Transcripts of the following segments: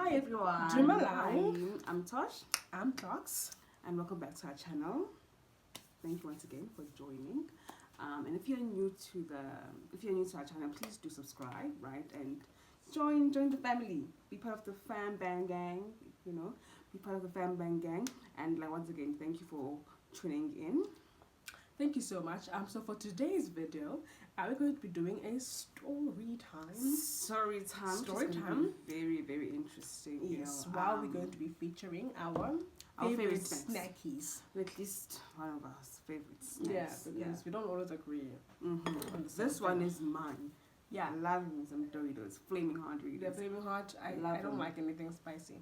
Hi everyone. Hi, I'm Tosh. I'm Tox. And welcome back to our channel. Thank you once again for joining. And if you're new to our channel, please do subscribe, right? And join the family. Be part of the Fam Bang Gang. You know, be part of the Fam Bang Gang. And like once again, thank you for tuning in. Thank you so much. So for today's video, we're going to be doing a story time. Story time. Very, very interesting. Yes. While we're going to be featuring our favorite snackies. At least one of our favorite snacks. Yeah, because we don't always agree. This one is mine. Yeah, I love me some Doritos, flaming hot Doritos. They're flaming hot. I don't like anything spicy.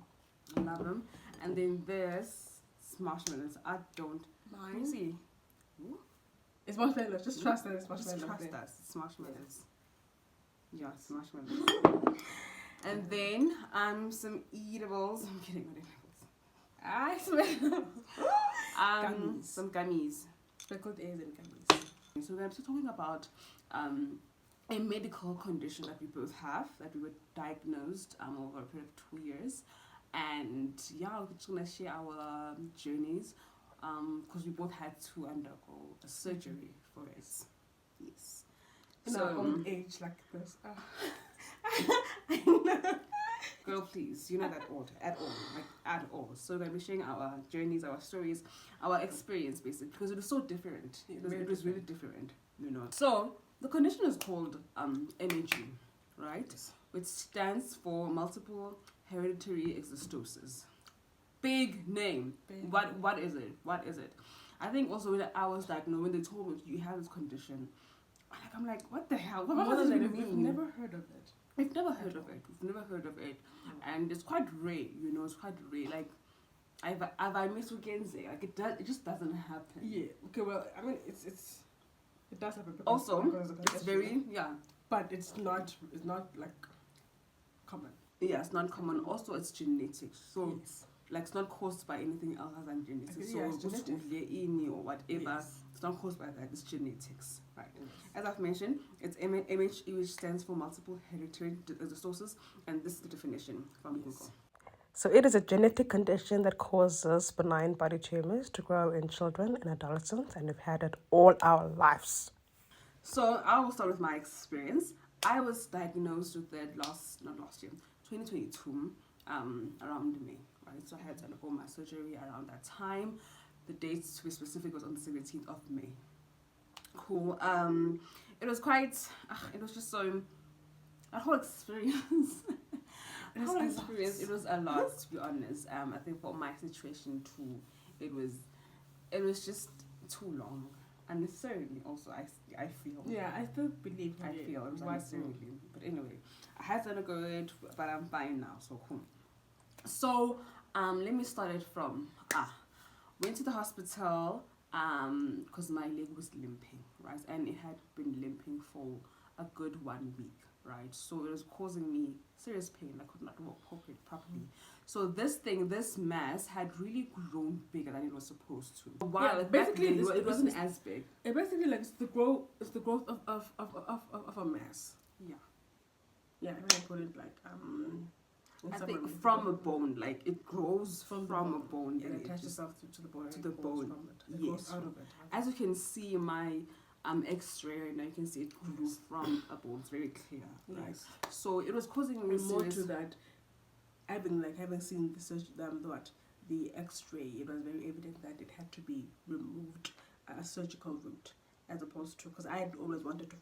I love them. And then this marshmallows. I don't mind. See. It's marshmallows. Just trust that it's marshmallows. Just trust us. It's marshmallows. Yeah, it's marshmallows. And then some eatables. I'm kidding. What eatables? I smell gummies. Some gummies. Speckled eggs and gummies. So we're talking about a medical condition that we both have, that we were diagnosed over a period of 2 years. And yeah, we're just gonna share our journeys. Because we both had to undergo a surgery for it. Yes. In our own age like this. Girl, please, you're not at all. So we're sharing our journeys, our stories, our experience, basically, because it was so different. It was really different, you know. So the condition is called MHE, right? Yes. Which stands for multiple hereditary exostosis. Big name. What is it? I think also when I was diagnosed, when they told me you have this condition, I'm like, what the hell? What does it mean? We've never heard of it. We've never heard of it. And it's quite rare, you know. It's quite rare. Like, I've missed weekends. Like it just doesn't happen. Yeah. Okay. Well, I mean, it does happen. Also, it's very but it's not like common. Yeah, it's not common. Also, it's genetic. So. Yes. Like it's not caused by anything else other than genetics. Yeah, so it's or whatever. Yes. It's not caused by that. It's genetics, right? Yes. As I've mentioned, it's MHE, which stands for multiple hereditary exostosis, and this is the definition from Google. So it is a genetic condition that causes benign body tumors to grow in children and adolescents, and we've had it all our lives. So I will start with my experience. I was diagnosed with it not last year, 2022, around May. Right, so I had to undergo my surgery around that time. The date to be specific was on the 17th of May. Cool. It was quite. It was just so. That whole experience. It was a lot, to be honest. I think for my situation too, it was just too long. Unnecessarily, also I feel. Yeah, I still believe. I feel it was unnecessarily. But anyway, I had to undergo it, but I'm fine now. So cool. So let me start it from went to the hospital because my leg was limping, right, and it had been limping for a good 1 week, right, so it was causing me serious pain. I could not walk properly. So this mass had really grown bigger than it was supposed to. Wow, basically it wasn't as big. It basically like it's the growth of a mass. Yeah, I'm gonna put it like I think from a bone, like it grows from a bone. It attaches itself to the bone. To the bone. It grows out of it. As you can see in my X-ray right now, you can see it grew from a bone. It's very clear, right? Yes. So it was causing me more to that. Having seen the X-ray, it was very evident that it had to be removed, a surgical route, as opposed to, because I had always wanted to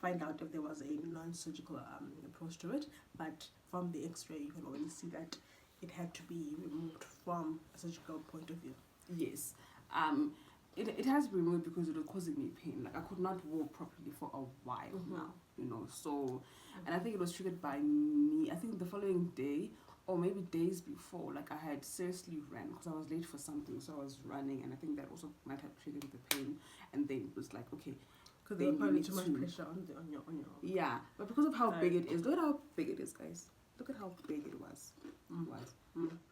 find out if there was a non-surgical approach to it, but from the X-ray you can already see that it had to be removed from a surgical point of view. Yes. It has been removed because it was causing me pain. Like I could not walk properly for a while now, you know. So, and I think it was triggered by me. I think the following day or maybe days before, like I had seriously ran because I was late for something, so I was running, and I think that also might have triggered the pain. And then it was like, okay. Because there was probably too much pressure on your. Yeah, but because of how big it is, look at how big it is, guys. Look at how big it was.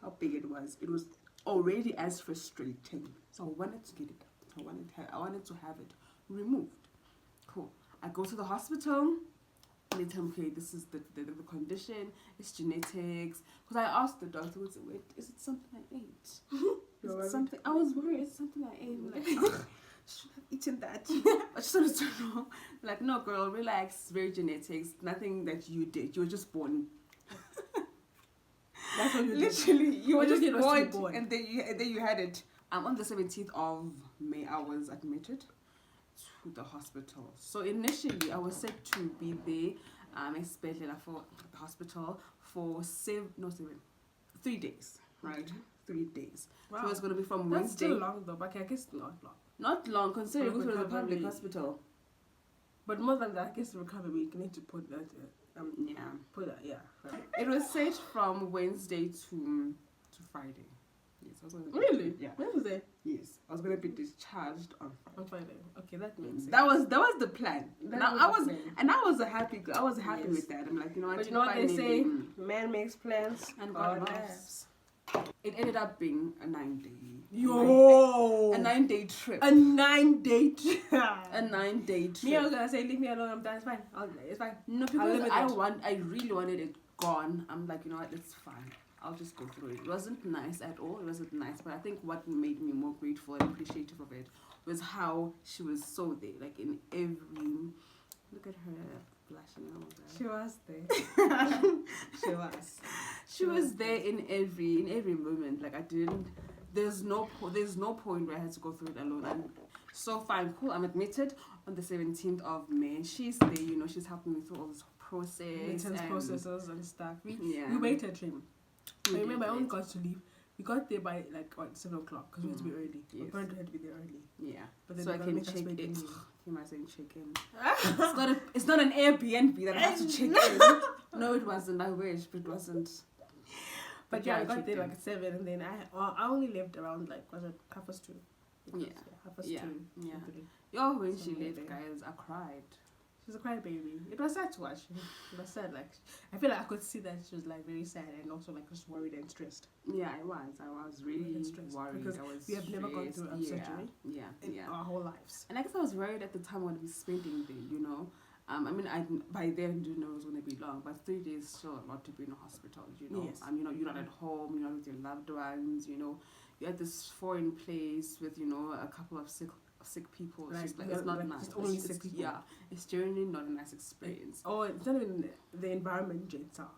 How big it was. It was already as frustrating. So I wanted to get it. I wanted to have it removed. Cool. I go to the hospital. telling him, okay, this is the condition, it's genetics. Because I asked the doctor, wait, is it something I ate? Is it something? I was worried, it's something I ate. I'm like, oh, should have eaten that. I just wanted to know. Like, no, girl, relax. It's very genetics. Nothing that you did. You were just born. That's what you did. Literally, you were just born, born, and then you had it. On the 17th of May, I was admitted to the hospital. So initially, I was set to be there, especially for the hospital for 3 days, right? Okay. 3 days. Wow. So it was going to be from That's Wednesday. still long though, but I guess not long. Not long, considering For it was a public recovery. hospital. But more than that, I guess the recovery, you need to put that, Yeah. put that, yeah. Right. It was set from Wednesday to Friday. Yes, I was going to Really? Yeah. When was it? Yes, I was going to be discharged on Friday. On Friday. Okay, that makes sense. That was the plan. That Now, was I the was plan. I was happy Yes. with that. I'm like, you know what? But you know what they say? finally, Man makes plans and God God laughs. It ended up being a 9-day. Yo! A 9-day trip. A 9-day trip. A 9-day trip. Me, I was gonna say, leave me alone. I'm done. It's fine. It's fine. No, I'll because live with it. I really wanted it gone. I'm like, you know what? It's fine. I'll just go through it. It wasn't nice at all. It wasn't nice, but I think what made me more grateful and appreciative of it was how she was so there, like in every. Look at her blushing and all that. She was there. She was. She was there in every moment. Like I didn't. There's no point where I had to go through it alone. And so fine, cool. I'm admitted on the 17th of May. She's there. You know, she's helping me through all this process. Intense processes and stuff. We Yeah. waited him. I We remember I did only wait. got to leave. We got there by like 7 o'clock because we had to be early. Yes. My parents had to be there early. Yeah. But then So they I gotta can make us check wait in. anyway. Him I saying check in. It's not an Airbnb that I have to check in. No, it wasn't. I wish, but it wasn't. But yeah, I got checked there in. like at 7, and then I only left around like, was it 2:30? Yeah. 2:30. Yeah. Yeah. 2:30. Yo, when So she maybe. left, guys, I cried. She was a crybaby. It was sad to watch. It was sad. Like, I feel like I could see that she was like very sad and also like just worried and stressed. Yeah, I was really Stressed, worried. because I was we have never gone through a stressed. surgery Yeah, in yeah. our whole lives. And I guess I was worried at the time what we spending there, you know. I mean, by then I didn't know it was going to be long, but 3 days is still a lot to be in a hospital, you know. Yes. You know, you're not at home, you're not with your loved ones, you know. You're at this foreign place with, you know, a couple of sick people. It's just like, it's not like nice. just only It's- 6 people. Yeah, it's generally not a nice experience. Oh, it's not even the environment itself.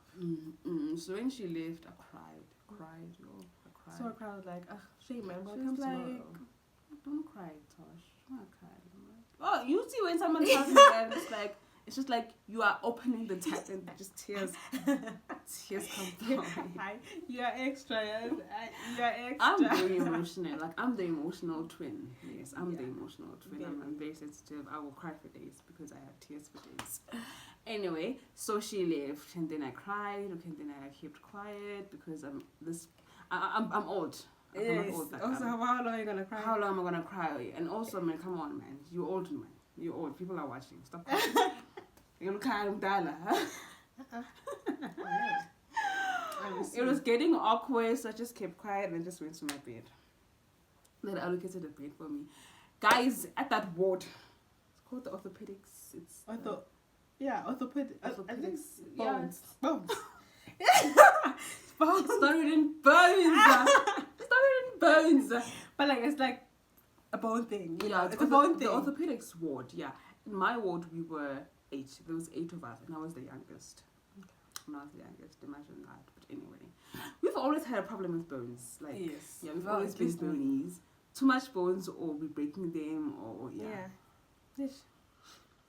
So when she left, I cried, yo, I cried. So I cried like, ah, shame man, but She come was like, tomorrow. don't cry, Tosh. Don't cry. I'm like, oh, you see when someone tells me that, it's just like you are opening the tap and just tears come from. You are extra, yes. You are extra. I'm very emotional. Like I'm the emotional twin. Yes, I'm the Yeah. emotional twin. Very. I'm very sensitive. I will cry for days because I have tears for days. Anyway, so she left and then I cried. Okay, and then I kept quiet because I'm old. I'm not Yes. old. Like, Also, how long are you gonna cry? how long am I gonna cry? And also, man, come on, man. You're old, man. You're old. People are watching. Stop. You're gonna cry, Mdala, huh? It was getting awkward, so I just kept quiet and just went to my bed. Then I allocated a bed for me. Guys, at that ward, it's called the orthopedics. It's orthopedics. I think orthopedics. bones. Bones. Bones. Started in bones. Started in bones. But like it's like a bone thing. Yeah, it's a bone the thing. orthopedics ward. Yeah, in my ward we were 8. There was 8 of us, and I was the youngest. And I was the youngest. Imagine that. But anyway, we've always had a problem with bones. Like Yes. yeah, we've Well, always been excuse me. bonies. Too much bones, or we're breaking them, or yeah. Yes.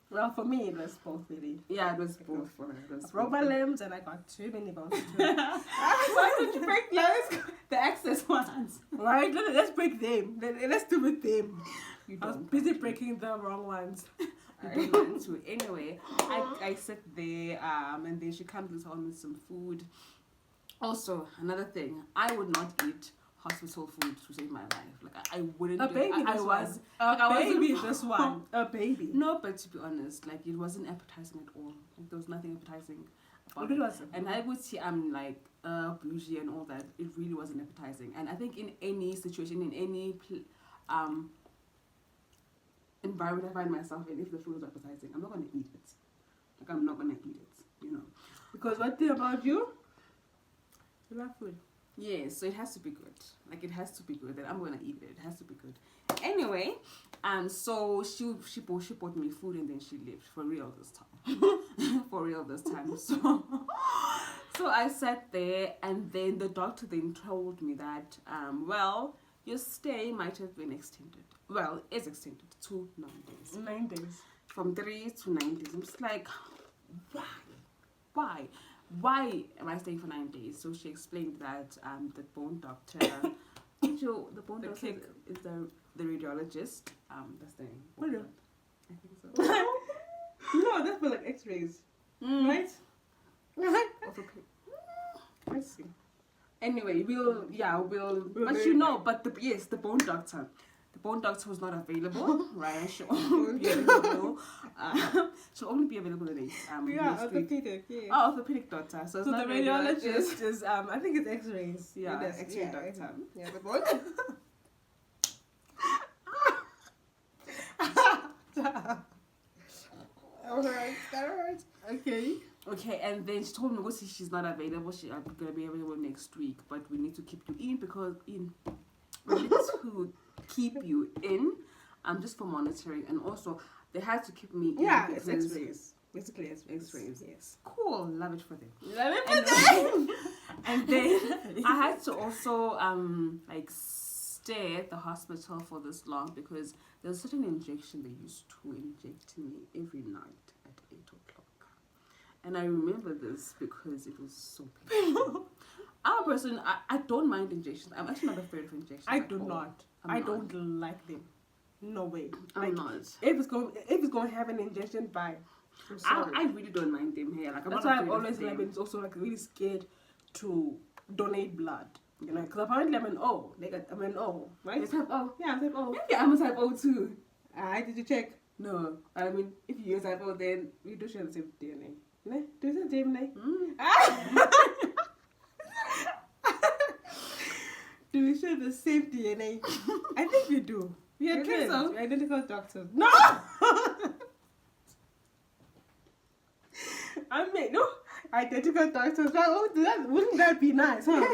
Well, for me, it was both really. Yeah, it was both for her. It was I broke my both. limbs and I got too many bones. Why did you break those? The excess ones. Right? Let's break them. Let's do with them. You I was don't busy want to. breaking the wrong ones. I don't want to. Anyway, I sit there, and then she comes and tells me some food. Also, another thing, I would not eat hospital food to save my life. Like I wouldn't. A do it. baby, I this was. one. Like, I A wasn't- baby, this one. A baby. No, but to be honest, like it wasn't appetizing at all. Like there was nothing appetizing about What it. was it? And I would see I'm like bougie and all that. It really wasn't appetizing. And I think in any situation, in any environment I find myself in, if the food is appetizing, I'm not gonna eat it. Like, I'm not gonna eat it, you know. Because one thing about you love food. Yeah, so it has to be good. Like, it has to be good. And I'm gonna eat it. It has to be good. Anyway, so she bought me food and then she left for real this time. For real this time. So I sat there, and then the doctor then told me that well, your stay might have been extended. Well, it's extended to 9 days. 9 days. From 3 to 9 days. I'm just like, why? Why am I staying for 9 days? So she explained that the bone doctor, the bone doctor is the radiologist. That's the name. What? I think so. No, that's for like X-rays, right? Also, I see. Anyway, we'll but verify. you know, but the bone doctor. The bone doctor was not available, right? She'll only be available. She'll only be available in next week. orthopedic, yeah. Oh, orthopedic doctor. So it's So not the radiologist. radiologist is, I think it's X-rays. Yeah, It is, X-ray doctor. Yeah, the bone. Alright, that hurts. Okay. Okay, and then she told me, "Go see, she's not available. She's gonna be available next week, but we need to keep you in because we need to keep you in, just for monitoring, and also they had to keep me in Yeah, it's because X-rays. Basically X-rays. X-rays. Yes. Cool, love it for them. Love it. And then I had to also like stay at the hospital for this long because there's a certain injection they used to inject me every night at 8 o'clock. And I remember this because it was so painful. I'm a person, I don't mind injections. I'm actually not afraid of injections. I at do all. not. I'm I not. don't like them. No way. I'm Like, not. if it's going to have an injection, bye. I'm sorry. I really don't mind them here. Like, I'm That's not why I've afraid of always them. like been also like really scared to donate blood. You know, because apparently I'm an O. I'm an O, right? You're type O. Yeah, I'm type O. Yeah, I'm a type O too. Did you check? No, I mean, if you use type O, then We do share the same DNA. Ne? Do you say DNA? mm. Do we share the same DNA? I think we do. We are You think twins. so? We're identical doctors. No! I mean, no. Identical doctors. Wouldn't that be nice, huh?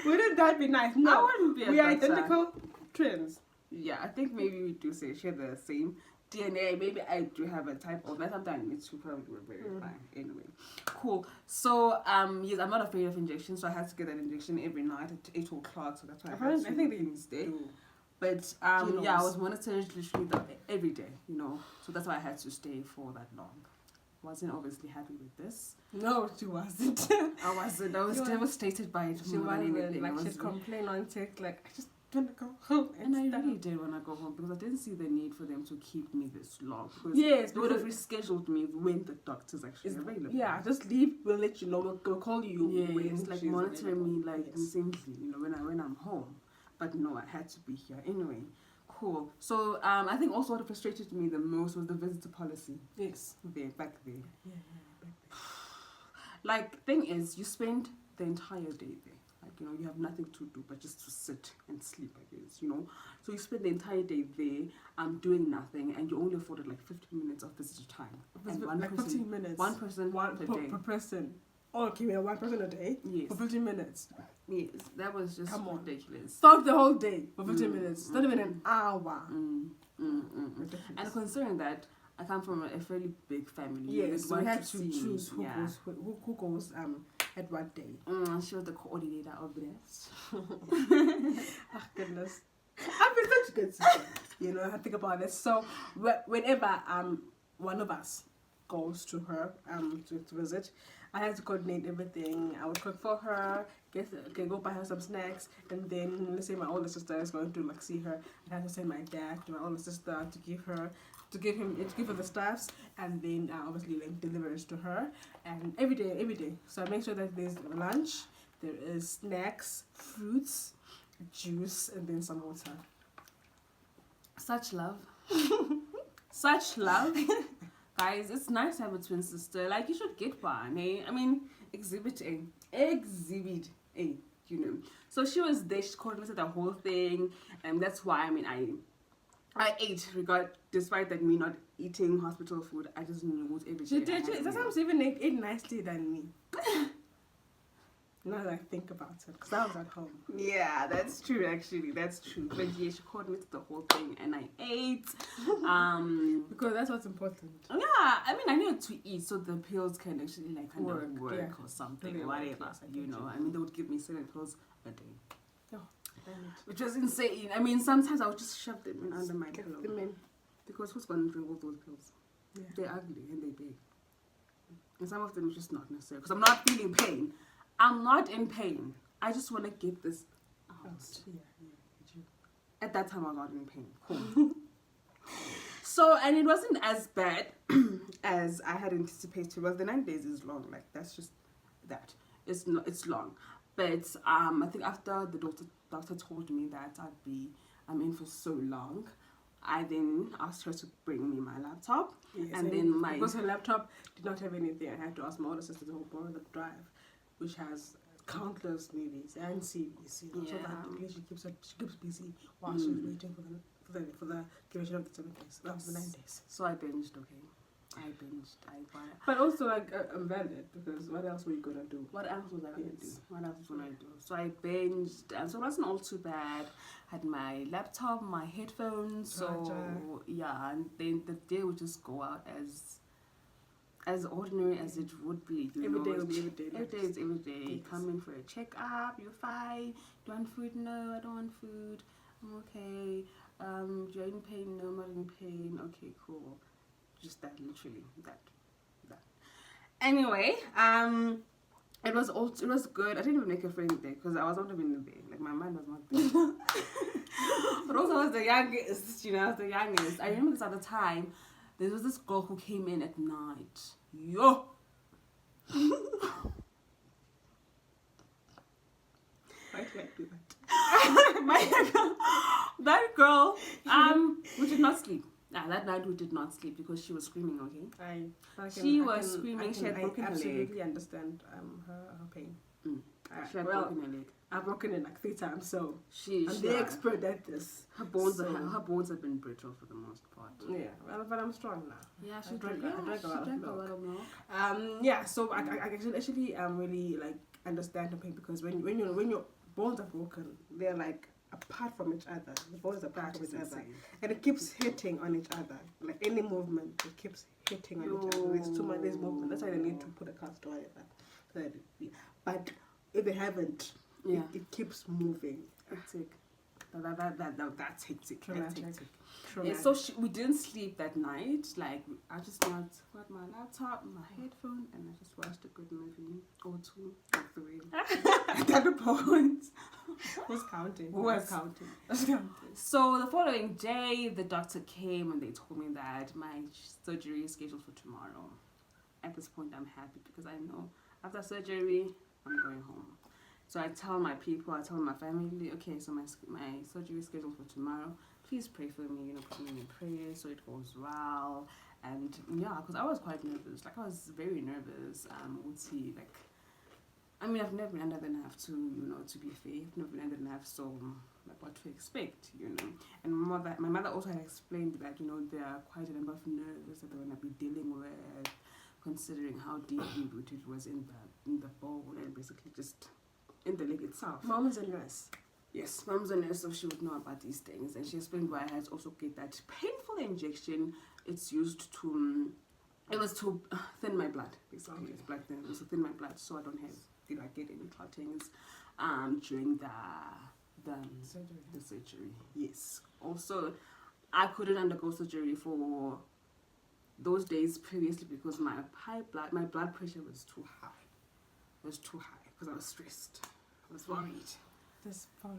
Wouldn't that be nice? No. I wouldn't be a We are doctor. identical twins. Yeah, I think maybe we do share the same DNA. Maybe I do have a type O. That's something I need to probably verify. Anyway, cool. So yes, I'm not afraid of injections, so I had to get that injection every night at 8 o'clock. So that's why I had to I think they stay. do. But You yeah, I know. was monitored literally every day. You know, so that's why I had to stay for that long. Wasn't obviously happy with this. No, she wasn't. I wasn't. I was You were- devastated by it She more than wasn't. anything. I Like, was she'd complain on text, like, I just want to go home. And I stuff. really did want to go home because I didn't see the need for them to keep me this long. Because Yes, they would have because rescheduled me when the doctor's actually available. yeah, just leave. We'll let you know. We'll call you. Yeah, when it's like she's monitoring me available. like Yes. instantly, you know, when I'm home. But no, I had to be here anyway. Cool. So I think also what frustrated me the most was the visitor policy Yes. back there. Yeah. Like, thing is, you spend the entire day there. Like, you know, you have nothing to do but just to sit and sleep, I guess, you know. So you spend the entire day there, doing nothing, and you're only afforded like 15 minutes of visitor time. And one Like person, 15 minutes. one person per day. per person. Oh, okay, we have one person a day Yes, for 15 minutes. yes, that was just Come on. ridiculous. Start the whole day for 15 Mm, minutes. It's not even an hour. And considering that I come from a fairly big family, Yes, you'd we want had to see, choose who yeah. goes who goes at what day. She was the coordinator of this. Oh goodness, I've been such a good sister. You know, I think about this. So whenever one of us goes to her to visit, I had to coordinate everything. I would cook for her, go buy her some snacks, and then let's say my older sister is going to like see her. I had to send my dad to my older sister to give her the stuffs, and then obviously like delivers to her, and every day. So I make sure that there's lunch, there is snacks, fruits, juice, and then some water. Such love. Such love. Guys, it's nice to have a twin sister. Like, you should get one, hey? I mean, exhibit A. Exhibit A, you know. So she was there, she coordinated the whole thing, and that's why, I mean, I ate, despite that me not eating hospital food. I just knew every She day. did. Sometimes even ate nicely than me. Now that I think about it, because I was at home. Yeah, that's true. Actually, that's true. But yeah, she called me to the whole thing, and I ate. Because that's what's important. Yeah, I mean, I needed to eat so the pills can actually like kind Work, of work yeah. or something, Really whatever. work, yes, I You get know, you. I mean, they would give me 7 pills a day, Oh, damn it. which was insane. I mean, sometimes I would just shove them in under my Get pillow them in. because who's gonna drink all those pills? Yeah. They're ugly and they're big, and some of them are just not necessary. Because I'm not feeling pain. I'm not in pain. I just want to get this out. Yeah. At that time, I was not in pain. Cool. So, and it wasn't as bad as I had anticipated. Well, the 9 days is long. Like, that's just that. It's long. But I think after the doctor told me that I'm in for so long, I then asked her to bring me my laptop. Yes, and then because her laptop did not have anything, I had to ask my older sister to borrow the drive, which has countless movies and series, you know, so that at least she keeps busy while she's waiting for the duration of the 7 days, of the 9 days. So I binged. Okay, I binged. But also like valid, because what else were you gonna do? What else was I gonna do? Yes. What else was I gonna do? So I binged, and so it wasn't all too bad. Had my laptop, my headphones, so Charger. yeah, and then the day would just go out as ordinary as it would be. Every day will be every day. Every day is every day. Yes. Come in for a checkup. You're fine. Do you want food? No, I don't want food. I'm okay. You're in pain? No, I'm not in pain. Okay, cool. Just that, literally that. Anyway, it was good. I didn't even make a friend there because I was not even in there. Like my mind was not there. But also I was the youngest. You know, I was the youngest. I remember this at the time. There was this girl who came in at night. Yo. Why did I do that? That girl, we did not sleep. That night we did not sleep because she was screaming. Okay, she was screaming. She had broken her leg. I absolutely understand her pain. She had broken her leg. I've broken it like 3 times, so I'm the expert at this. Her bones have been brittle for the most part. Yeah, well, but I'm strong now. Yeah, I drank a lot of milk. milk. Yeah, so I actually really like understand the pain, because when your bones are broken, they're like apart from each other. The bones are apart from each other, and it keeps hitting on each other. Like any movement, it keeps hitting on each other. There's too much. There's movement. That's why they need to put a cast or whatever. But if they haven't, it keeps moving. Hectic. That's hectic. Traumatic. Yeah, so we didn't sleep that night. Like I just got my laptop, my headphone, and I just watched a good movie or 2 or 3. At that point, Who's counting? Who was counting? So the following day, the doctor came and they told me that my surgery is scheduled for tomorrow. At this point, I'm happy because I know after surgery, I'm going home. So I tell my people, I tell my family, okay, so my surgery is scheduled for tomorrow. Please pray for me, you know, put me in prayer so it goes well. And yeah, because I was quite nervous. Like I was very nervous. I've never been under the knife to be fair. I've never been under the knife, so like what to expect, you know. And my mother also had explained that, you know, there are quite a number of nerves that they're gonna be dealing with, considering how deeply rooted it was in the bone and basically just in the leg itself. Mom is a nurse. Yes, mom's a nurse, so she would know about these things, and she explained why I had to also get that painful injection. It's used to, it was to thin my blood, basically. Okay. It's blood thin. It was to thin my blood, so I don't get any clottings during the surgery. Yes. Also, I couldn't undergo surgery for those days previously because my blood pressure was too high. It was too high because I was stressed. I was worried.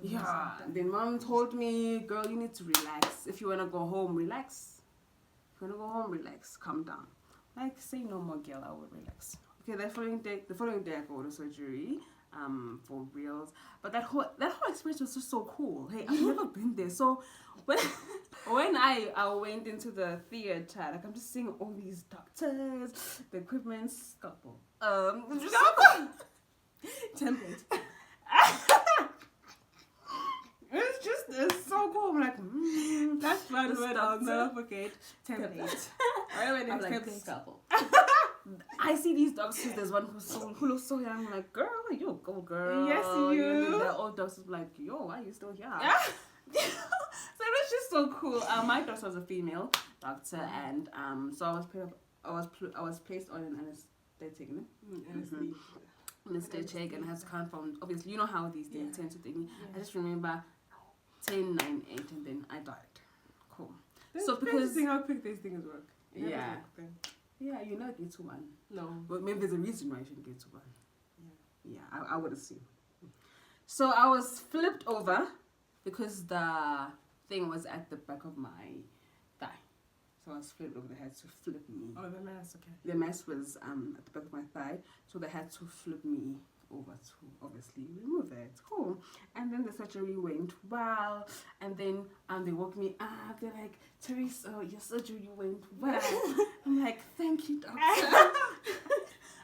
Yeah. Then mom told me, girl, you need to relax. If you wanna go home, relax. If you wanna go home, relax. Calm down. Like, say no more, girl. I will relax. Okay. The following day, I go to surgery. For reals. But that whole experience was just so cool. Hey, I've never been there. So when I went into the theater, like I'm just seeing all these doctors, the equipment, scalpel, template. It's so cool. I'm like, that's One word I'll never forget. Template. I'm like, scalpel. I see these doctors. There's one who looks so young. I'm like, girl, you go, girl. Yes, you. And the old doctor's like, yo, why are you still here? So it was just so cool. My doctor was a female doctor, and so I was placed on an anesthetic, anesthetic, and I had to count from, obviously, you know how these things tend to think. I just remember 10, 9, 8, and then I died. Cool. So because how quick these things work. Yeah, you know, get to one. No, but maybe there's a reason why you shouldn't get to one. I would assume. So I was flipped over because the thing was at the back of my thigh. So I was flipped over. They had to flip me. Oh, the mass, okay. The mass was at the back of my thigh, so they had to flip me over to obviously remove it. Cool. And then the surgery went well, and then they woke me up. They're like, Teresa, your surgery went well. I'm like, thank you, doctor. I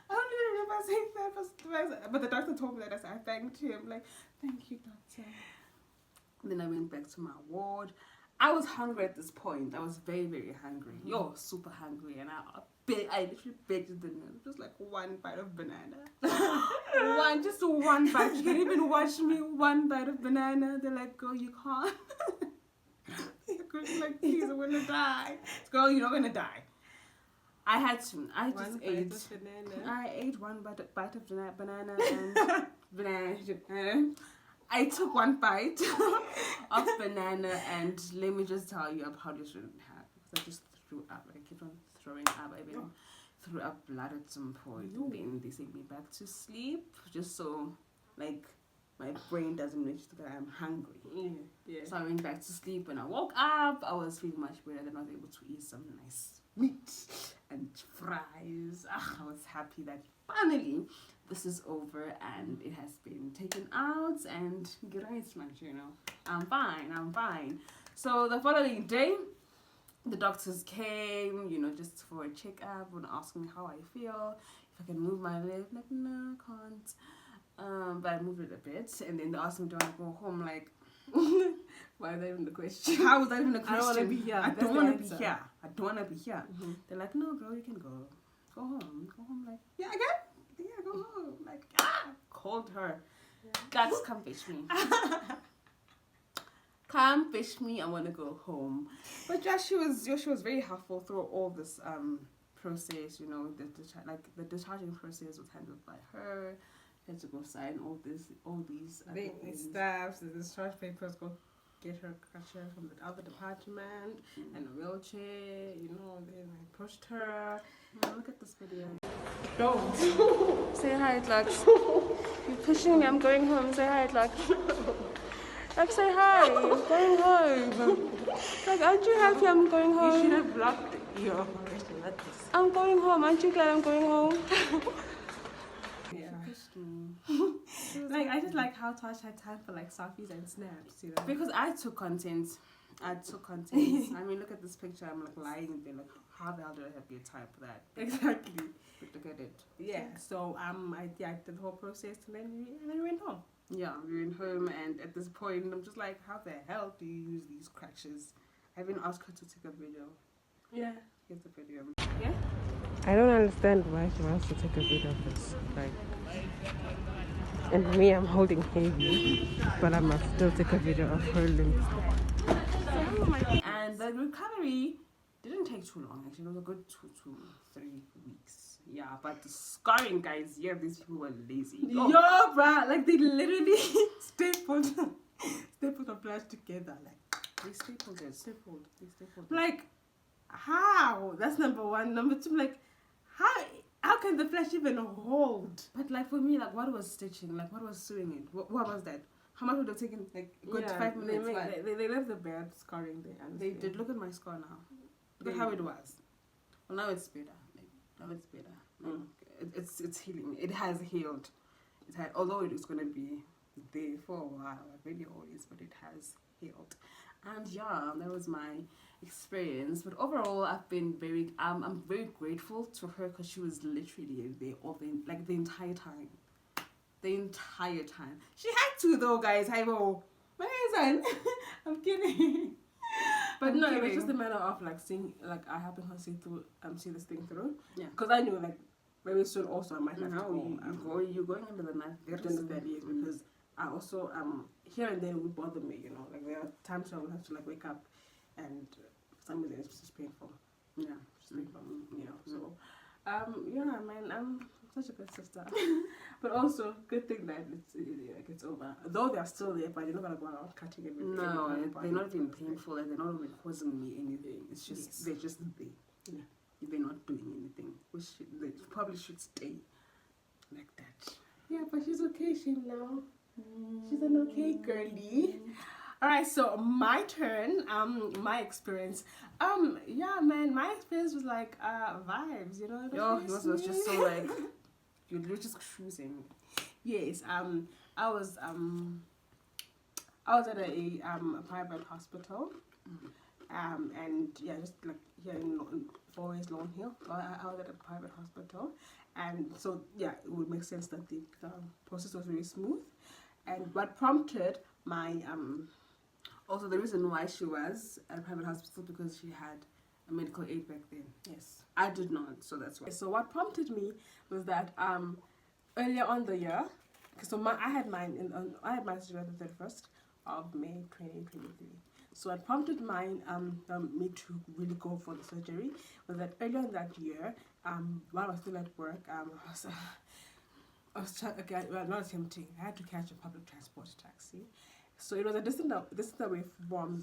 don't even remember saying that, but the doctor told me that. I thanked him, like, thank you, doctor. Then I went back to my ward. I was hungry at this point. I was very, very hungry. Super hungry, and I literally begged the nurse, just like one bite of banana. Just one bite. You can't even watch me. One bite of banana. They're like, girl, you can't. They're like, please, I'm gonna die. Girl, you're not gonna die. I had to. I ate one bite of banana and banana. I took one bite of banana, and let me just tell you, I probably shouldn't have, because I just threw up. I kept on throwing up. I even threw up blood at some point. And then they sent me back to sleep, just so like my brain doesn't register that I'm hungry. So I went back to sleep. When I woke up, I was feeling much better. Then I was able to eat some nice meat and fries. I was happy that finally this is over and it has been taken out, and I'm fine. So the following day, the doctors came, just for a checkup and asking me how I feel, if I can move my leg. Like, no, I can't. But I moved it a bit, and then they asked me, do I want to go home? Like, why is that even the question? How is that even a question? I don't want to be here. I don't want to be here. They're like, no, girl, you can go. Go home. Like, yeah, again? Yeah, go home. Like, called her. Guys, come fetch me. Come fetch me. I want to go home. But yeah, she was very helpful through all this process. The discharging process was handled by her. She had to go sign all these stuff. The discharge papers. Go get her crutcher from the other department and a wheelchair. Then I pushed her. Look at this video. Don't. Say hi, Lux. You're pushing me. I'm going home. Say hi, Lux. Like, say hi. I'm going home. Like, aren't you happy I'm going home? You should have blocked your operation like this. I'm going home. Aren't you glad I'm going home? Like, I just like how Tosh had time for like selfies and snaps, Because I took content. I mean, look at this picture. I'm like lying there. Like, how the hell did I have the time for that? Exactly. But look at it. Yeah. So I did the whole process, and then we went home. Yeah, we went home, and at this point, I'm just like, how the hell do you use these crutches? I even asked her to take a video. Yeah. Here's the video. Yeah. I don't understand why she wants to take a video of this. Like, and me, I'm holding heavy, but I must still take a video of her limbs. And the recovery didn't take too long. Actually, it was a good 2 to 3 weeks. Yeah, but the scarring, guys, these people were lazy. Yo, bruh, like they literally stapled the flesh together. Like they stapled it. Like, how? That's number one. Number two, like, how can the flesh even hold? But like for me, like, what was stitching? Like, what was sewing it? What was that? How much would have taken? Like, good 5 minutes. They left the bad scarring there. They did. Look at my scar now. Look at how it was. Well, now it's better. Now it's better. It's healing. It has healed. Although it is going to be there for a while, like really always, but it has healed. And yeah, that was my experience. But overall, I've been I'm very grateful to her, because she was literally there the entire time. The entire time. She had to though, guys. Hi, my son. I'm kidding. But I'm no, it was kidding. just a matter of like seeing, like I helping her see this thing through. Yeah. Because I knew like very soon also I might have to No, go. you're going into the night very Just soon. that, yes, because I also here and there it would bother me, you know, like there are times I will have to like wake up and for some reason it's just painful. Yeah. Just painful, you know. Mm. So yeah, man, I'm such a good sister. But also good thing that it's over. Though they're still there, but you're not gonna go around cutting everything. No, everybody. they're not even painful and they're not even causing me anything. It's just Yes. they're just there. Yeah. They're not doing anything. They probably should stay like that. Yeah, but she's okay, now. She's an okay girly. All right, so my turn. My experience. Yeah, man, my experience was like vibes. You know, it was Yours was just so like you're just cruising. Yes. I was at a private hospital. And yeah, just like here in Fourways Lawn Hill. I was at a private hospital, and so yeah, it would make sense that the process was very smooth. And what prompted my Also, the reason why she was at a private hospital because she had a medical aid back then. yes. I did not, so that's why. So what prompted me was that earlier on the year, so I had my surgery on the 31st of May 2023. So what prompted me to really go for the surgery was that earlier in that year, while I was still at work, I not attempting. I had to catch a public transport taxi, so it was a distance away from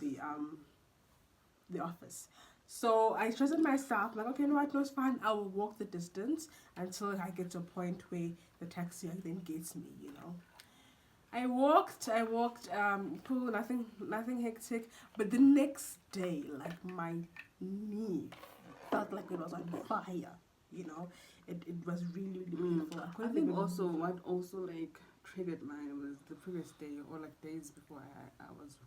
the office. So I trusted myself, like, okay, no, it's fine. I will walk the distance until I get to a point where the taxi then gets me, you know. I walked, cool, nothing hectic. But the next day, like, my knee felt like it was on fire, you know. It was really, really painful. I think also what also like triggered mine was the previous day or like days before I was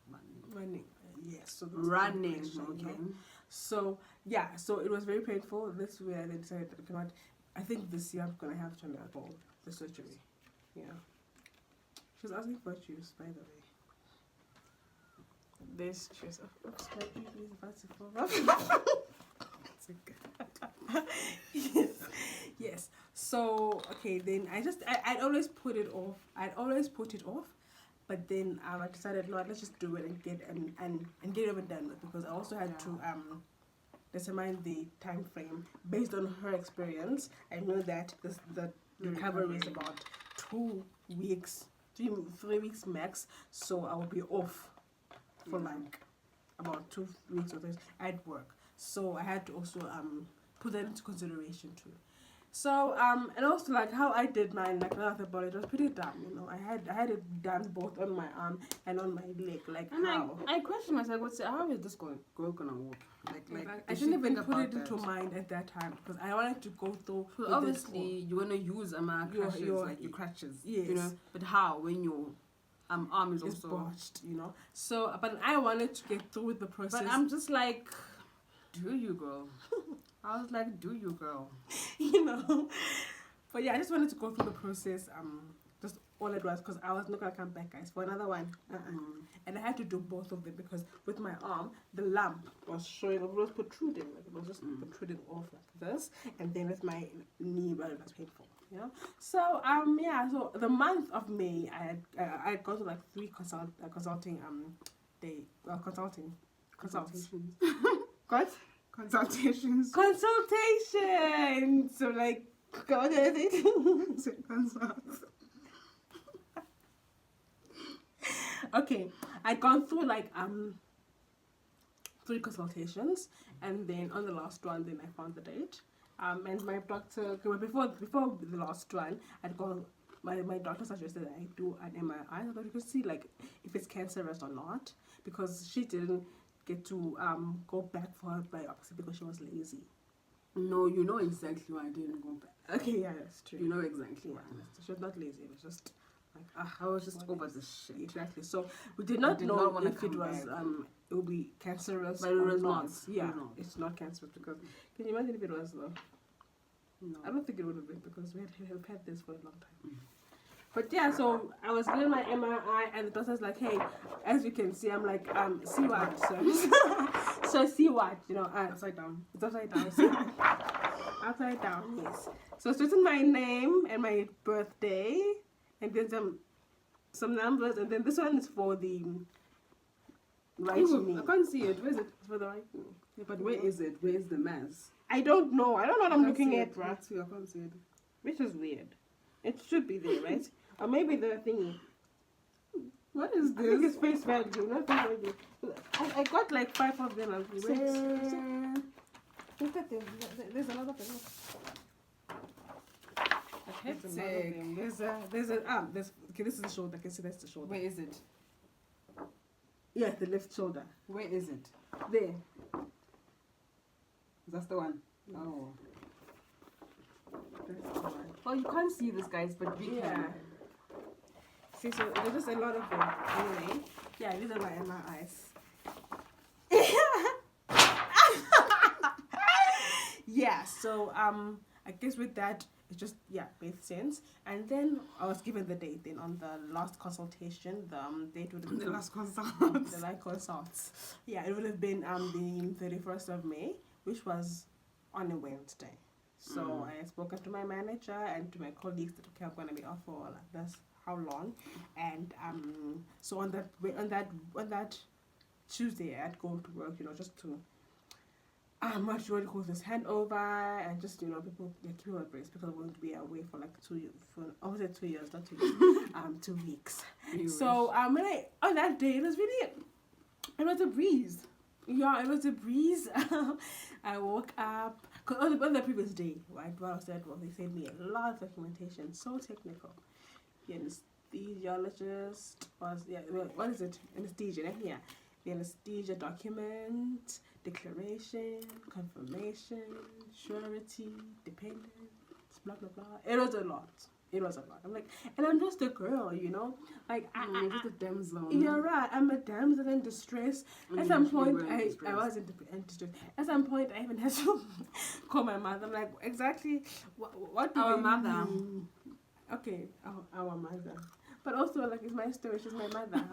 running. Yes, so Running, okay. okay. So yeah, so it was very painful. This way I decided that I think this year I'm gonna have to undergo the surgery. Yeah. She was asking for juice, by the way. This juice. Oops, my juice is about to fall off. It's okay. Yes. So okay, then I'd always put it off. But then I decided, no, let's just do it and get it over and done with, because I also had to determine the time frame based on her experience. I know that the recovery is about 2 weeks, 3 weeks max. So I will be off for like about 2 weeks or 3 weeks at work. So I had to also put that into consideration too. So and also like how I did mine, like another about it was pretty dumb, you know. I had it done both on my arm and on my leg, like And how. I questioned myself, how is this girl gonna walk? Like I didn't even put it into mind at that time because I wanted to go through. So obviously you wanna use crutches, your crutches, yes. you know. But how when your arm is It's also botched, you know. So, but I wanted to get through with the process. But I'm just like, do you, girl? I was like, do you, girl? You know. But yeah, I just wanted to go through the process. Just all at once because I was not gonna come back, guys, for another one. And I had to do both of them because with my arm, the lump was showing, it was protruding, like it was just protruding off like this, and then with my knee, well, it was painful, you know. So yeah, so the month of May, I had gone to like 3 consultations. What? Consultations. So like, okay, I'd gone through like 3 consultations, and then on the last one, then I found the date. And my doctor, before the last one, I'd gone. My doctor suggested that I do an MRI so that you could see like if it's cancerous or not, because she didn't get to go back for her biopsy because she was lazy. No, you know exactly why I didn't go back. Okay, yeah, that's true. You know exactly why. She was not lazy. It was just like I was just over this shit. Exactly. So we did not know if it was it would be cancerous but it or was not. not. Yeah, No. it's not cancerous because can you imagine if it was though? No. I don't think it would have been because we have had this for a long time. But yeah, so I was doing my MRI and the doctor's like, hey, as you can see, I'm like, see what, sir? So see what? Upside down. It's upside down. See? Upside down, yes. So it's written my name and my birthday, and then some numbers, and then this one is for the right knee. I can't see it. Where is it? It's for the right knee. Yeah, but where is it? Where is the mass? I don't know. I don't know what I'm I can't looking see at, it. bruh. Me too, I can't see it. Which is weird. It should be there, right? Or maybe the thingy. What is I think this? it's face value, not face value. I got like 5 of them. Like, six. Where? Look at them. There's another thing. There's another Hectic. thing. Okay, this is the shoulder. I can see that's the shoulder. Where is it? Yeah, the left shoulder. Where is it? There. That's the one. Oh. That's the one. Well, you can't see this, guys, but we Yeah. can. See, so there's just a lot of them. Anyway, yeah, these are my MRIs. Yeah, so I guess with that, it just made sense. And then I was given the date. Then on the last consultation, the date would have been The last consult. the last consults. Yeah, it would have been the 31st of May, which was on a Wednesday. So I had spoken to my manager and to my colleagues that okay, I'm gonna be off for that's how long, and so on that Tuesday I'd go to work, just to what do you call this, handover, and just people keep me on breaks because I'm going to be away for like 2 years, I was at 2 years, not 2 years, 2 weeks. So when on that day it was a breeze. Yeah, it was a breeze. I woke up because on the previous day, right? What I said was they sent me a lot of documentation, so technical. The anesthesiologist was what is it? Anesthesia, yeah. The anesthesia document, declaration, confirmation, surety, dependence, blah blah blah. It was a lot. I'm like, and I'm just a girl, like just a damsel. You're right. I'm a damsel in distress. At some point, I was in distress. At some point, I even had to call my mother. I'm like, exactly what do Our they mother. mean? Okay, our mother. But also, like, it's my story. She's my mother.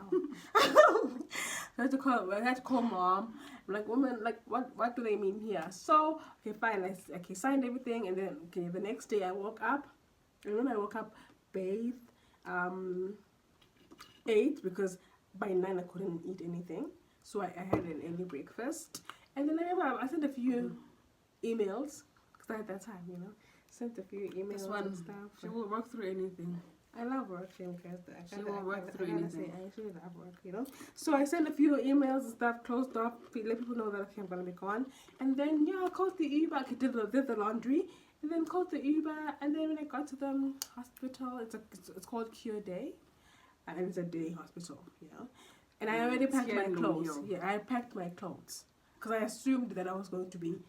I had to call mom. I'm like, woman, like, what do they mean here? So, okay, fine. I signed everything, and then the next day I woke up. And when I woke up, bathed, ate, because by 9 I couldn't eat anything. So I had an early breakfast. And then I sent a few emails, because at that time, sent a few emails and stuff. She will work through anything. I love working because she will work through anything. I actually love work, So I sent a few emails and stuff, closed off, let people know that okay, I'm gonna be gone. And then I called the Uber. I did the laundry, and then called the Uber. And then when I got to the hospital, it's called Cure Day, and it's a day hospital, And I already packed my clothes. Yeah, I packed my clothes because I assumed that I was going to be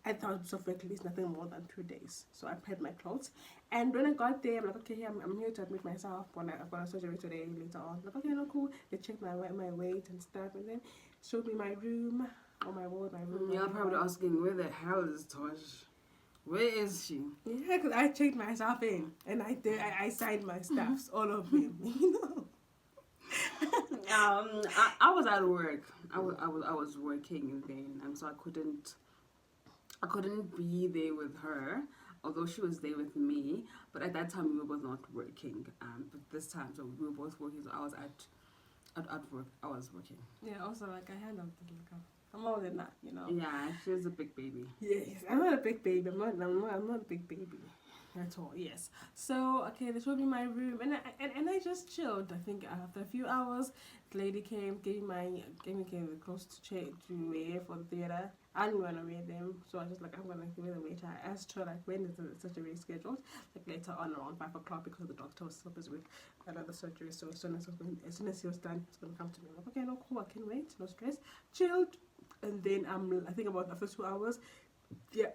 I thought so for at least nothing more than 2 days. So I packed my clothes. And when I got there, I'm like, okay, I'm here to admit myself. I've got a surgery today later on. Like, okay, no, cool. They checked my weight and stuff, and then showed me my room, or my ward, my room. You're probably asking, where the hell is Tosh? Where is she? Yeah, because I checked myself in, and I signed my stuffs, all of them, I was at work. I was working, and then so I couldn't be there with her, although she was there with me. But at that time we were both not working. But this time, so we were both working. So I was at work. I was working. Yeah. Also, like I handled it. Like I'm more than that, Yeah, she's a big baby. Yes, I'm not a big baby. I'm not a big baby at all. Yes. So okay, they showed me my room, and I just chilled. I think after a few hours, the lady came, gave me the clothes to wear for the theater. I didn't want to wear them, so I was just like, I'm gonna give it a waiter. I asked her like when is the surgery scheduled? Like later on around 5 o'clock because the doctor was so busy with another surgery. So as soon as he was done, he's gonna come to me. I'm like, okay, no, cool, I can wait, no stress, chilled. And then I think about after 2 hours, the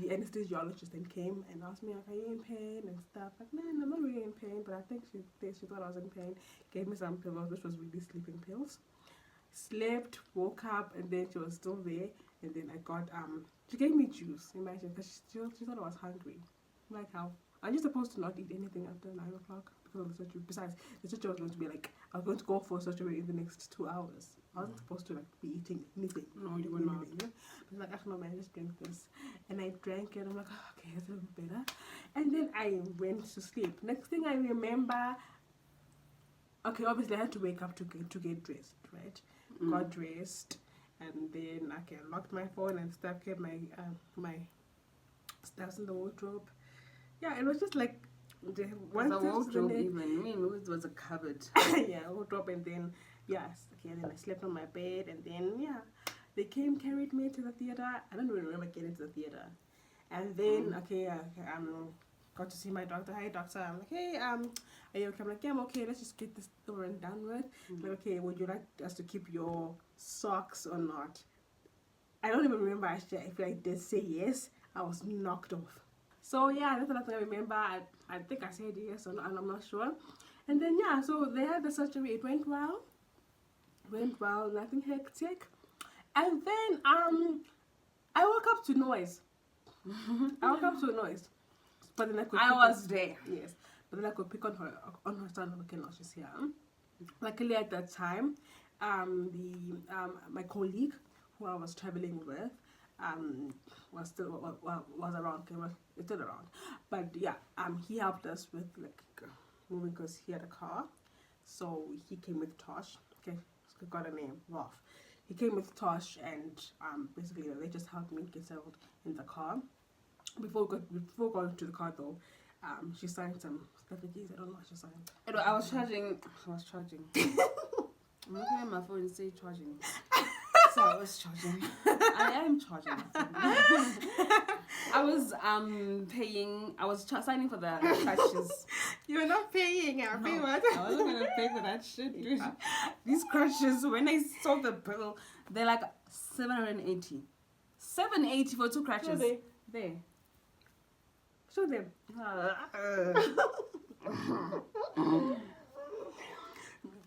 anesthesiologist then came and asked me, like, are you in pain and stuff? Like, man, I'm not really in pain, but I think she thought I was in pain. Gave me some pills, which was really sleeping pills. Slept, woke up, and then she was still there. And then I got she gave me juice. Imagine, because she thought I was hungry. Like how are you supposed to not eat anything after 9 o'clock because of the surgery? Besides, the surgery was going to be like I was going to go for surgery in the next 2 hours. I wasn't supposed to like be eating anything. No, you were not. I was like, no man, just drink this. And I drank it. I'm like, okay, it's a little bit better. And then I went to sleep. Next thing I remember, okay, obviously I had to wake up to get dressed, right? Got dressed, and then I locked my phone and stuff, kept my my stuff in the wardrobe. Yeah, it was just like The wardrobe even. It was a cupboard. Yeah, wardrobe, and then yes, okay, and then I slept on my bed, and then yeah, they carried me to the theater. I don't even remember getting to the theater, and then got to see my doctor. Hi doctor. I'm like, hey, are you okay? I'm like, yeah, I'm okay. Let's just get this over and done with. Like, okay, would you like us to keep your socks or not? I don't even remember actually if I did say yes. I was knocked off. So yeah, that's another thing I remember. I think I said yes or not, and I'm not sure. And then yeah, so they had the surgery. It went well. Nothing hectic. And then I woke up to noise. But then I was there. Yes, but then I could pick on her son. Okay, now she's here. Luckily at that time, my colleague who I was traveling with was still was around. Okay, was still around. But yeah, he helped us with like moving because he had a car, so he came with Tosh. Okay, got a name, Rolf. He came with Tosh, and basically they just helped me get settled in the car. Before going to the car though, she signed some stuff. I don't know what she signed. I was charging. I'm looking at my phone and say charging. So I was charging. I am charging. I was paying. I was signing for the crutches. You're not paying. I'm paying what? I wasn't gonna pay for that shit, dude. These crutches, when I saw the bill, they're like 780. 780 for 2 crutches. Show There. Show them.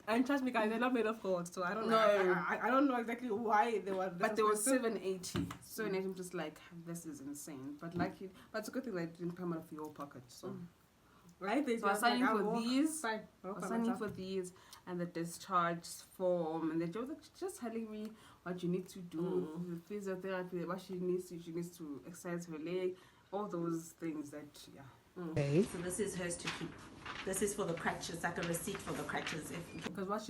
And trust me, guys, they're not made of gold, so I don't know. I don't know exactly why they were. But they were 780. So I'm just like, this is insane. But but it's a good thing that it didn't come out of your pocket. So right, so I was signing for these. I was signing for these and the discharge form, and they were just telling me what you need to do, the physiotherapy, what she needs to exercise her leg, all those things that Okay. So this is hers to keep. This is for the crutches, like a receipt for the crutches. Because what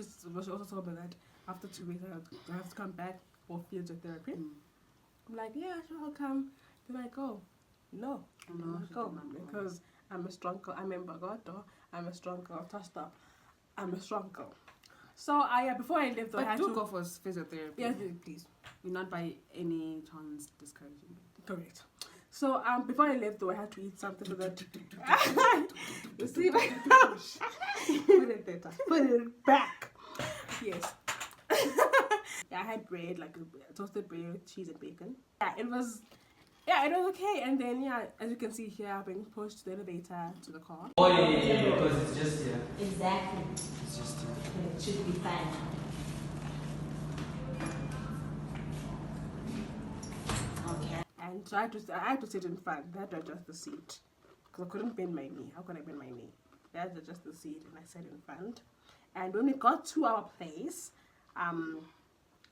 she also told me that after 2 weeks I have to come back for physiotherapy. I'm like, yeah, sure, I'll come. They're like, oh, no, I'm not go because I'm a strong girl. I'm a Bagoto. I'm a strong girl. Touched up. I'm a strong girl. So before I left, though, I had to go for physiotherapy. Yes, please. You're not by any chance discouraging me. Correct. So before I left, though, I had to eat something so that you see, put it better, put it back. Yes. Yeah, I had bread, like toasted bread with cheese and bacon. It was okay. And then as you can see here, I've been pushed to the elevator to the car. Oh yeah, because it's just here. Exactly. It's just here. It should be fine. Okay. And so I had to sit in front. They had to adjust the seat because I couldn't bend my knee. How could I bend my knee? They had to adjust the seat, and I sat in front. And when we got to our place,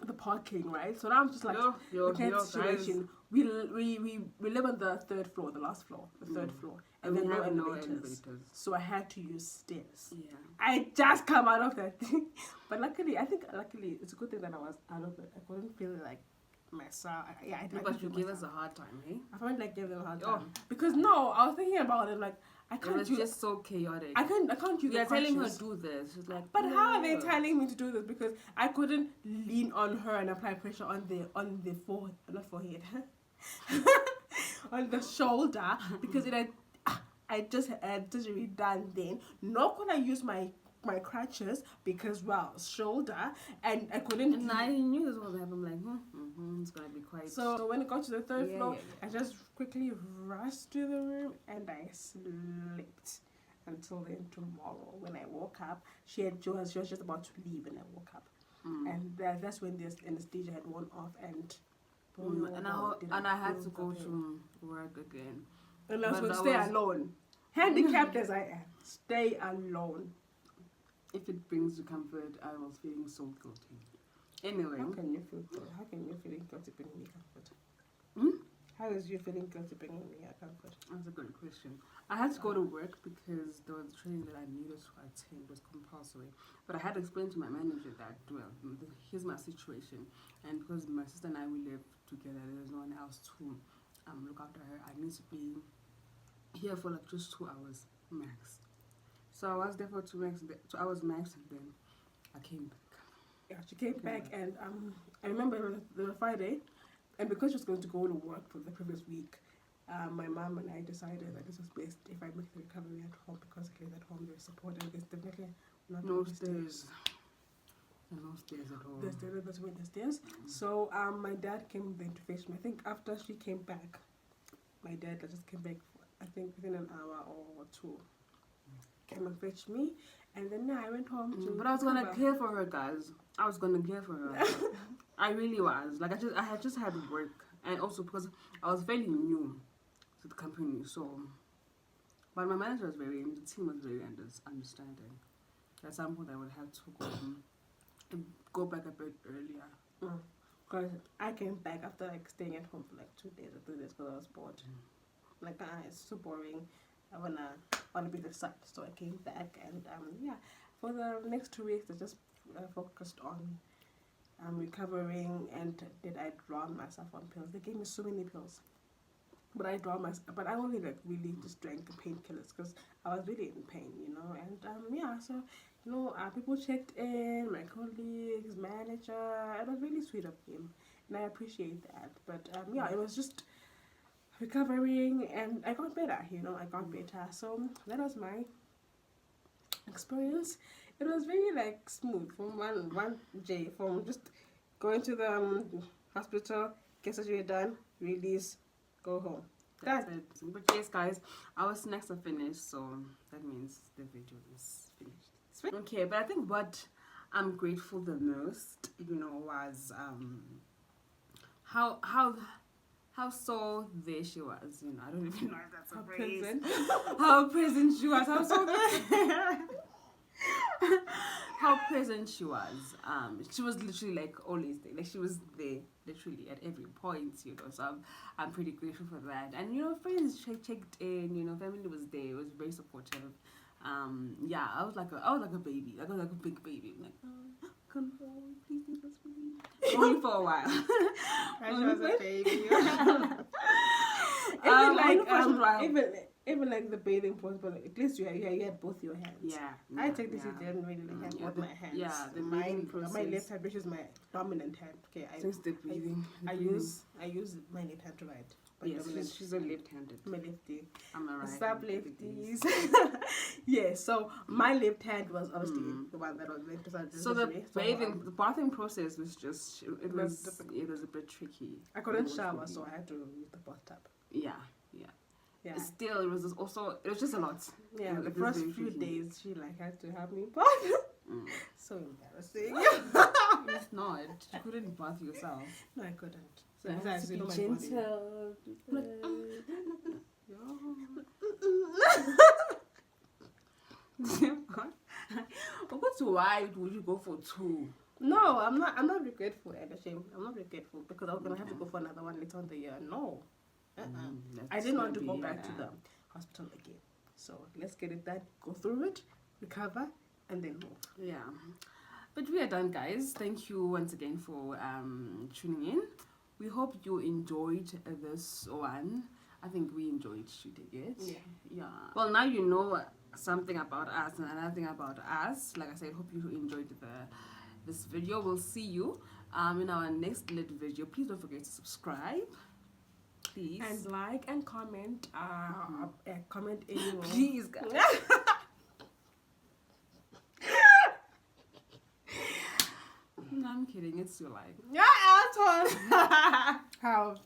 the parking, right? So now I'm just like, looking at the situation. We live on the third floor, the last floor, the third floor, and then no elevators. So I had to use stairs. Yeah. I just come out of that thing, but luckily it's a good thing that I was out of it. I couldn't feel like myself. I didn't. But you gave us a hard time, eh? I found like gave them a hard time because I was thinking about it like. I can't. It was just so chaotic. I can't use. You're telling her to do this. She's like, but how are they telling me to do this? Because I couldn't lean on her and apply pressure on the forehead, not forehead, on the shoulder because I just had surgery done then. Nor could I use my crutches because shoulder, and I couldn't. And I knew this was going to happen. I'm like, it's gonna be quite. So when it got to the third floor, I just quickly rushed to the room and I slept until then tomorrow. When I woke up, she was just about to leave, and I woke up, and that's when this anesthesia had worn off, and I had to go to work again. And I was going to stay alone, handicapped as I am. Stay alone. If it brings you comfort, I was feeling so guilty. Anyway, How can you feel good? How can you feeling guilty bringing me comfort? Hmm? How is you feeling guilty bringing me a comfort? that's a good question. I had to go to work because there was a training that I needed to attend. It was compulsory. But I had to explain to my manager that, well, here's my situation. And because my sister and I, we live together, there's no one else to look after her. I need to be here for like just 2 hours max. So I was there for 2 hours max, and then I came back. Yeah, she came back, and I remember it was a Friday, and because she was going to go to work for the previous week, my mom and I decided that this was best if I make the recovery at home, because at least at home there's support, and there's definitely not No the stairs. There's no stairs at all. There's way the stairs. So my dad came then to fetch me. I think after she came back, my dad just came back. I think within an hour or two, came and fetched me, and then I went home to. But I was gonna care for her, guys. I was gonna care for her. I really was. Like I had just had work, and also because I was fairly new to the company, so. But my manager was the team was very understanding. At some point, I would have to go back a bit earlier. Because I came back after like staying at home for like 2 days or 3 days because I was bored. Like it's so boring. I wanna be the side. So I came back, and yeah, for the next 2 weeks I just focused on recovering, and did I drown myself on pills. They gave me so many pills, but I drowned myself. But I only like really just drank painkillers because I was really in pain, you know. And yeah, so you know, people checked in, my colleagues, manager. It was really sweet of him, and I appreciate that. But yeah, it was just recovering, and I got better, you know. I got better. So that was my experience. It was really like smooth from from just going to the hospital, get surgery done, release, go home. That's it. But yes, guys, our snacks are finished, so that means the video is finished. Okay, but I think what I'm grateful the most, you know, was how so there she was. You know, I don't even know if that's a phrase. How present she was. How so there. How present she was. She was literally like always there. Like she was there literally at every point, you know. So I'm pretty grateful for that. And you know, friends checked in, you know, family was there. It was very supportive. Yeah, I was like a baby. I was like a big baby. I'm like, come home, please leave us be. Only for a while. I was a baby. Even like the bathing pose, but like, at least you had both your hands. Yeah. I take this didn't really have both my hands. Yeah, the my left hand, which is my dominant hand. Okay, Since the breathing. I use my left hand to write. But yes, she's a left-handed. My lefty. I'm a right. Stop lefties. Yeah, so my left hand was obviously the one that was left. So the bathing process was just it was a bit tricky. I couldn't shower, so I had to use the bathtub. Yeah. Still, it was just a lot. Yeah, the first few days she like had to have me bath. So embarrassing. It's not. You couldn't bath yourself. No, I couldn't. So you have to be gentle. What's why would you go for 2? No, I'm not regretful at the shame. I'm not regretful because I was gonna have to go for another one later on the year. No. I didn't want to go back to the hospital again. So let's get it done, go through it, recover, and then move. Yeah. But we are done, guys. Thank you once again for tuning in. We hope you enjoyed this one. I think we enjoyed shooting it. Yeah. Well, now you know something about us and another thing about us. Like I said, hope you enjoyed this video. We'll see you in our next little video. Please don't forget to subscribe. Please. And like and comment. Comment anywhere. Please, guys. No, I'm kidding. It's your life. Yeah, I How?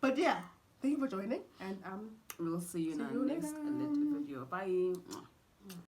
But yeah, thank you for joining, and we'll see you in our next little video. Bye.